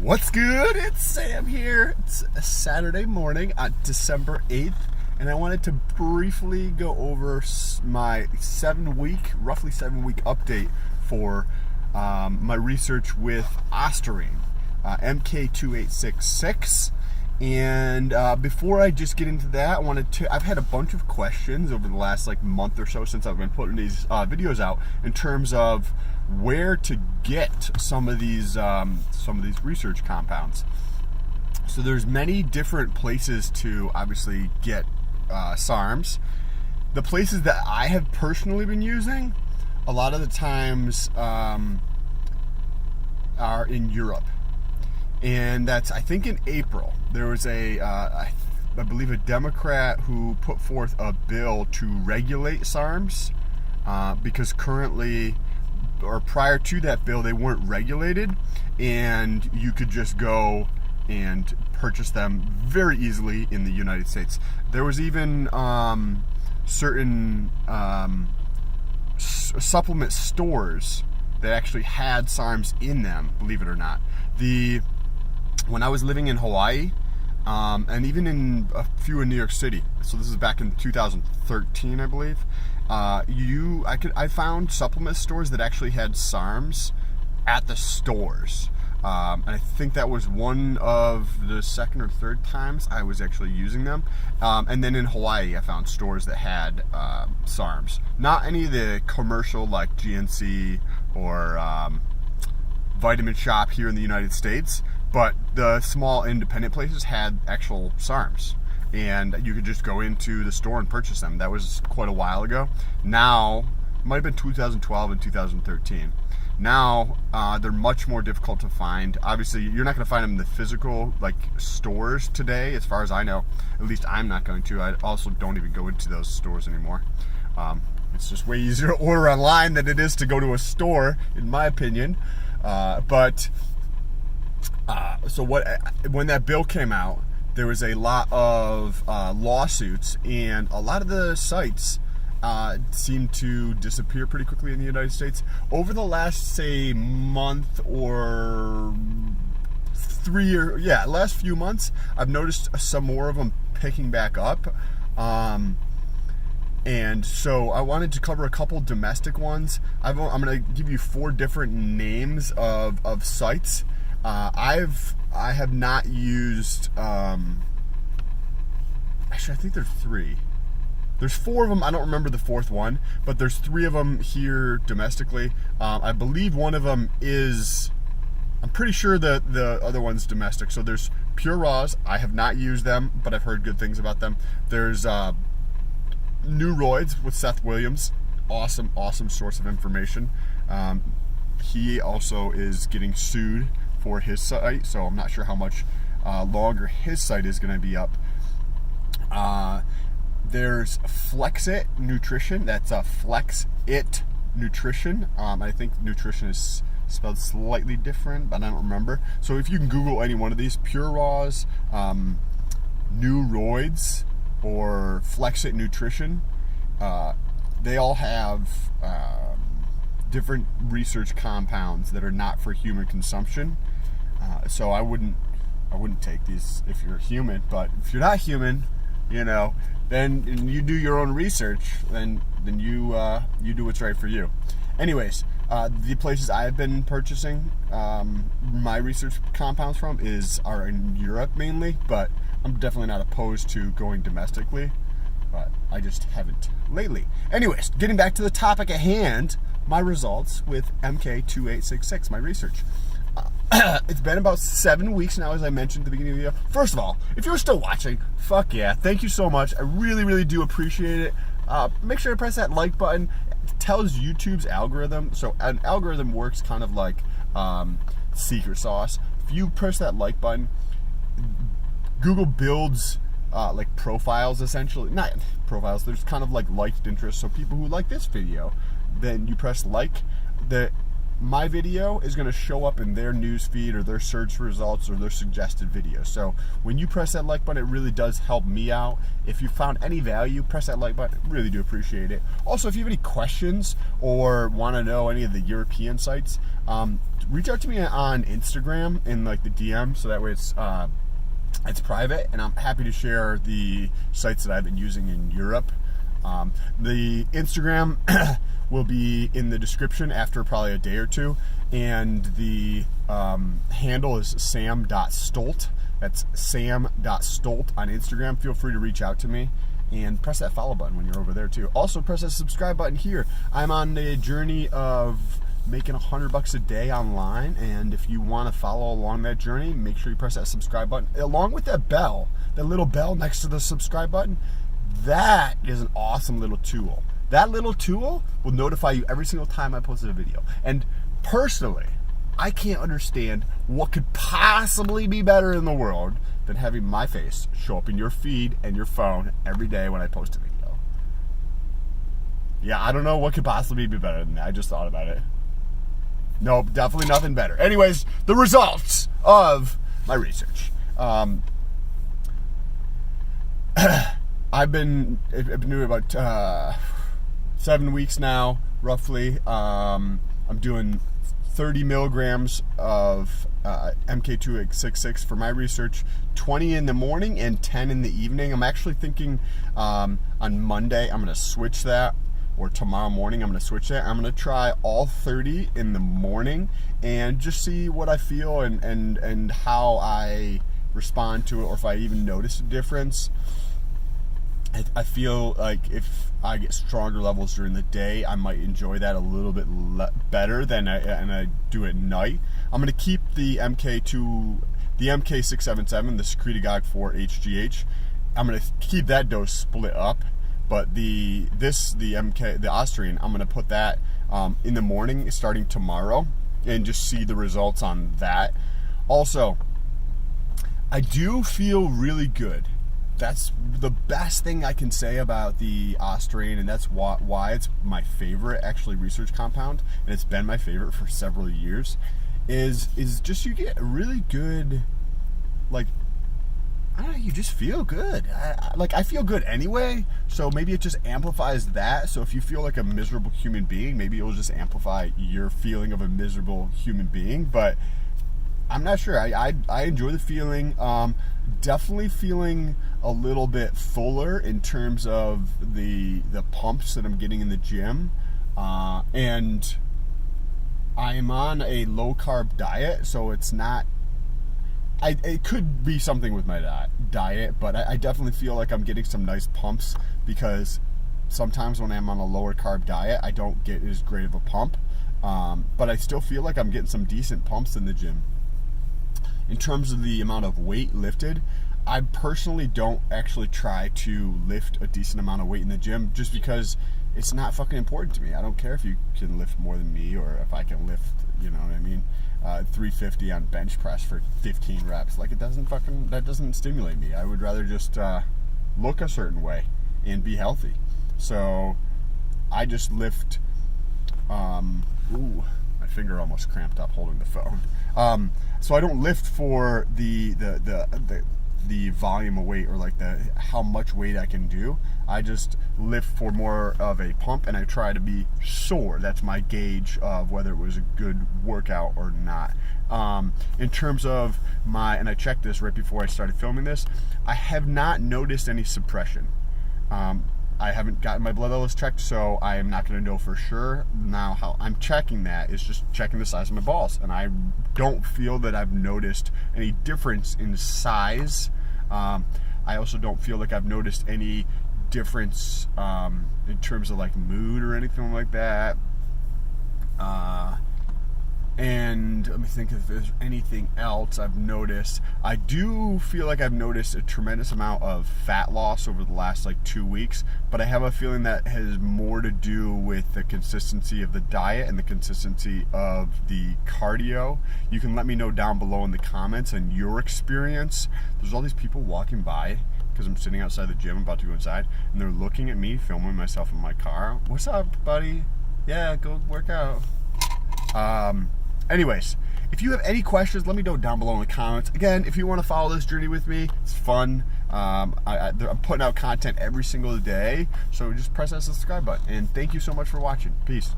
What's good? It's Sam here. It's a Saturday morning on December 8th, and I wanted to briefly go over my roughly 7-week update for my research with ostarine, Mk-2866. And before I just get into that, I've had a bunch of questions over the last month or so since I've been putting these videos out in terms of where to get some of these research compounds. So there's many different places to obviously get SARMs. The places that I have personally been using a lot of the times are in Europe. And that's, I think, in April. There was I believe a Democrat who put forth a bill to regulate SARMs because currently, or prior to that bill, they weren't regulated, and you could just go and purchase them very easily in the United States. There was even certain supplement stores that actually had SARMs in them, believe it or not. When I was living in Hawaii, and even in a few in New York City, so this is back in 2013, I believe, I found supplement stores that actually had SARMs at the stores. And I think that was one of the second or third times I was actually using them. And then in Hawaii, I found stores that had SARMs. Not any of the commercial like GNC or Vitamin Shop here in the United States, but the small independent places had actual SARMs, and you could just go into the store and purchase them. That was quite a while ago. Now, it might have been 2012 and 2013. Now, they're much more difficult to find. Obviously, you're not going to find them in the physical stores today, as far as I know. At least I'm not going to. I also don't even go into those stores anymore. It's just way easier to order online than it is to go to a store, in my opinion. So when that bill came out, there was a lot of lawsuits, and a lot of the sites seemed to disappear pretty quickly in the United States. Over the last, say, month or last few months, I've noticed some more of them picking back up. And so I wanted to cover a couple domestic ones. I'm going to give you 4 different names of sites. I have not used, actually I think there's 3. There's 4 of them, I don't remember the 4th one, but there's 3 of them here domestically. I believe one of them is, I'm pretty sure that the other one's domestic. So there's Pure Raws. I have not used them, but I've heard good things about them. There's New Roids with Seth Williams. Awesome source of information. He also is getting sued for his site, so I'm not sure how much longer his site is going to be up. There's Flexit Nutrition. That's Flexit Nutrition. I think nutrition is spelled slightly different, but I don't remember. So if you can Google any one of these, Pure Raws, New Roids, or Flexit Nutrition, they all have different research compounds that are not for human consumption. So I wouldn't take these if you're human. But if you're not human, then you do your own research. Then you do what's right for you. Anyways, the places I've been purchasing my research compounds from are in Europe mainly, but I'm definitely not opposed to going domestically, but I just haven't lately. Anyways, getting back to the topic at hand, my results with Mk-2866, my research. It's been about 7 weeks now, as I mentioned at the beginning of the video. First of all, if you're still watching, fuck yeah, thank you so much. I really do appreciate it. Make sure to press that like button. It tells YouTube's algorithm. So an algorithm works kind of like secret sauce. If you press that like button, Google builds profiles, essentially. Not profiles, there's kind of liked interests. So people who like this video, then you press like. My video is going to show up in their news feed or their search results or their suggested videos. So when you press that like button, it really does help me out. If you found any value, press that like button. I really do appreciate it. Also, if you have any questions or want to know any of the European sites, reach out to me on Instagram in like the DM, so that way it's private, and I'm happy to share the sites that I've been using in Europe. The Instagram will be in the description after probably a day or two, and the handle is sam.stolt. That's sam.stolt on Instagram. Feel free to reach out to me and press that follow button when you're over there too. Also press that subscribe button here. I'm on a journey of making $100 a day online, and if you want to follow along that journey, make sure you press that subscribe button along with that bell, that little bell next to the subscribe button. That is an awesome little tool. That little tool will notify you every single time I posted a video. And personally, I can't understand what could possibly be better in the world than having my face show up in your feed and your phone every day when I post a video. Yeah, I don't know what could possibly be better than that. I just thought about it. Nope, definitely nothing better. Anyways, the results of my research. I've been doing about 7 weeks now, roughly. I'm doing 30 milligrams of Mk-2866 for my research, 20 in the morning and 10 in the evening. I'm actually thinking on Monday I'm going to switch that, or tomorrow morning I'm going to switch that. I'm going to try all 30 in the morning and just see what I feel and how I respond to it, or if I even notice a difference. I feel like if I get stronger levels during the day, I might enjoy that a little bit better than I do at night. I'm going to keep the Mk-677, the secretagogue for HGH. I'm going to keep that dose split up, but the ostarine, I'm going to put that in the morning starting tomorrow and just see the results on that. Also, I do feel really good. That's the best thing I can say about the ostarine, and that's why it's my favorite actually research compound, and it's been my favorite for several years, is just you get a really good, like, I don't know, you just feel good. I feel good anyway, so maybe it just amplifies that. So if you feel like a miserable human being, maybe it will just amplify your feeling of a miserable human being, but I'm not sure. I enjoy the feeling. Definitely feeling a little bit fuller in terms of the pumps that I'm getting in the gym, and I'm on a low carb diet, so it's not. It could be something with my diet, but I definitely feel like I'm getting some nice pumps, because sometimes when I'm on a lower carb diet, I don't get as great of a pump, but I still feel like I'm getting some decent pumps in the gym. In terms of the amount of weight lifted, I personally don't actually try to lift a decent amount of weight in the gym, just because it's not fucking important to me. I don't care if you can lift more than me, or if I can lift, you know what I mean, 350 on bench press for 15 reps. Like, that doesn't stimulate me. I would rather just look a certain way and be healthy. So I just lift, ooh, my finger almost cramped up holding the phone. So I don't lift for the volume of weight, or like how much weight I can do. I just lift for more of a pump, and I try to be sore. That's my gauge of whether it was a good workout or not. In terms of and I checked this right before I started filming this, I have not noticed any suppression. I haven't gotten my blood levels checked, so I am not going to know for sure. Now, how I'm checking that is just checking the size of my balls, and I don't feel that I've noticed any difference in size. I also don't feel like I've noticed any difference in terms of like mood or anything like that. And let me think if there's anything else I've noticed. I do feel like I've noticed a tremendous amount of fat loss over the last like 2 weeks, but I have a feeling that has more to do with the consistency of the diet and the consistency of the cardio. You can let me know down below in the comments and your experience. There's all these people walking by because I'm sitting outside the gym, about to go inside, and they're looking at me filming myself in my car. What's up, buddy? Yeah, go work out. Anyways, if you have any questions, let me know down below in the comments. Again, if you want to follow this journey with me, it's fun. I'm putting out content every single day, so just press that subscribe button. And thank you so much for watching. Peace.